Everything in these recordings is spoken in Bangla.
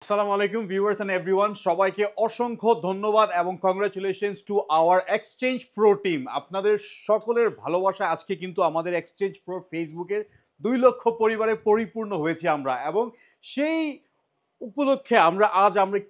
আসসালামু আলাইকুম ভিউয়ার্স এন্ড এভরিওয়ান, সবাইকে অসংখ্য ধন্যবাদ এবং congratulations to our exchange pro team. আপনাদের সকলের ভালোবাসা আজকে কিন্তু আমাদের এক্সচেঞ্জ প্রো ফেসবুকের 2 লক্ষ পরিবারে পরিপূর্ণ হয়েছি আমরা, এবং সেই উপলক্ষে আমরা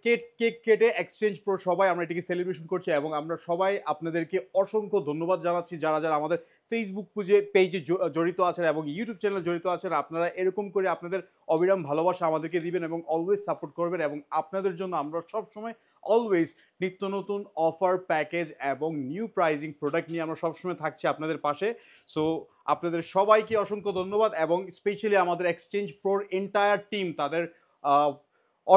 কেক কেক কেটে এক্সচেঞ্জ প্রো সবাই আমরা এটিকে সেলিব্রেশন করছি, এবং আমরা সবাই আপনাদেরকে অসংখ্য ধন্যবাদ জানাচ্ছি যারা যারা আমাদের ফেসবুক পেজে জড়িত আছেন এবং ইউটিউব চ্যানেলে জড়িত আছেন। আপনারা এরকম করে আপনাদের অবিরাম ভালোবাসা আমাদেরকে দিবেন এবং অলওয়েজ সাপোর্ট করবেন, এবং আপনাদের জন্য আমরা সবসময় অলওয়েজ নিত্য নতুন অফার প্যাকেজ এবং নিউ প্রাইজিং প্রোডাক্ট নিয়ে আমরা সবসময় থাকছি আপনাদের পাশে। সো আপনাদের সবাইকে অসংখ্য ধন্যবাদ, এবং স্পেশালি আমাদের এক্সচেঞ্জ প্রোর এন্টায়ার টিম, তাদের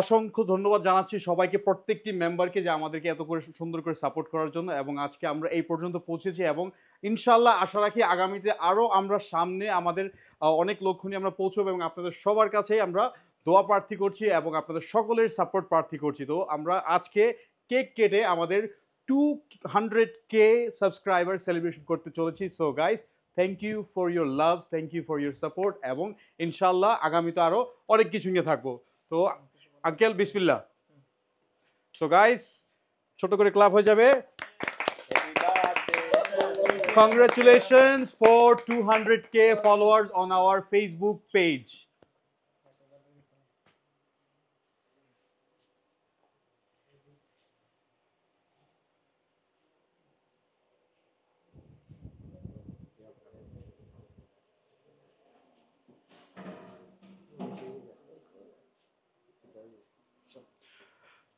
অসংখ্য ধন্যবাদ জানাচ্ছি সবাইকে, প্রত্যেকটি মেম্বারকে, যে আমাদেরকে এত করে সুন্দর করে সাপোর্ট করার জন্য। এবং আজকে আমরা এই পর্যন্ত পৌঁছেছি, এবং ইনশাল্লাহ আশা রাখি আগামীতে আরও আমরা সামনে আমাদের অনেক লক্ষ্য নিয়ে আমরা পৌঁছবো, এবং আপনাদের সবার কাছেই আমরা দোয়া প্রার্থী করছি এবং আপনাদের সকলের সাপোর্ট প্রার্থী করছি। তো আমরা আজকে কেক কেটে আমাদের 200K সাবস্ক্রাইবার সেলিব্রেশন করতে চলেছি। So guys, thank you for your love, thank you for your support, এবং ইনশাল্লাহ আগামীতে আরও অনেক কিছু নিয়ে থাকবো। তো আঙ্কেল বিসমিল্লাহ। সো গাইস, ছোট করে ক্লাব হয়ে যাবে। Congratulations for 200K followers on our Facebook page.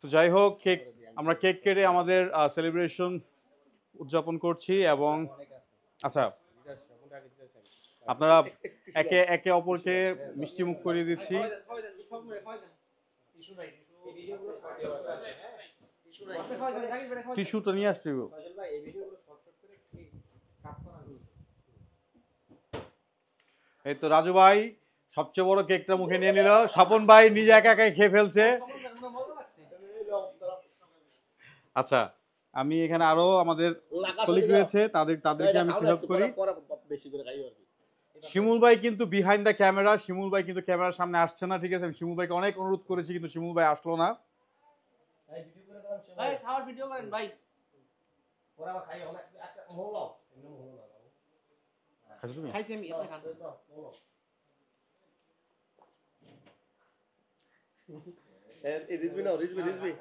তো যাই হোক, আমরা কেক কেটে আমাদের সেলিব্রেশন উদযাপন করছি, এবং আচ্ছা, আপনারা একে একে অপরকে মিষ্টি মুখ করিয়ে দিচ্ছি। টিস্যুটা নিয়ে আসছি। এই তো রাজু ভাই সবচেয়ে বড় কেকটা মুখে নিয়ে নিল, স্বপন ভাই নিজে একা একাই খেয়ে ফেলছে। আচ্ছা, আমি এখানে আরো আমাদের কলিগ রয়েছে, তাদেরকে আমি হেল্প করি। শিমুল ভাই কিন্তু বিহাইন্ড দ্য ক্যামেরা, শিমুল ভাই কিন্তু ক্যামেরার সামনে আসছে না, ঠিক আছে? আমি শিমুল ভাইকে অনেক অনুরোধ করেছি, কিন্তু শিমুল ভাই আসলো না। ভিডিও করেন ভাই। খাইছি আমি, আপনি খান। রিজভি নাও, রিজভি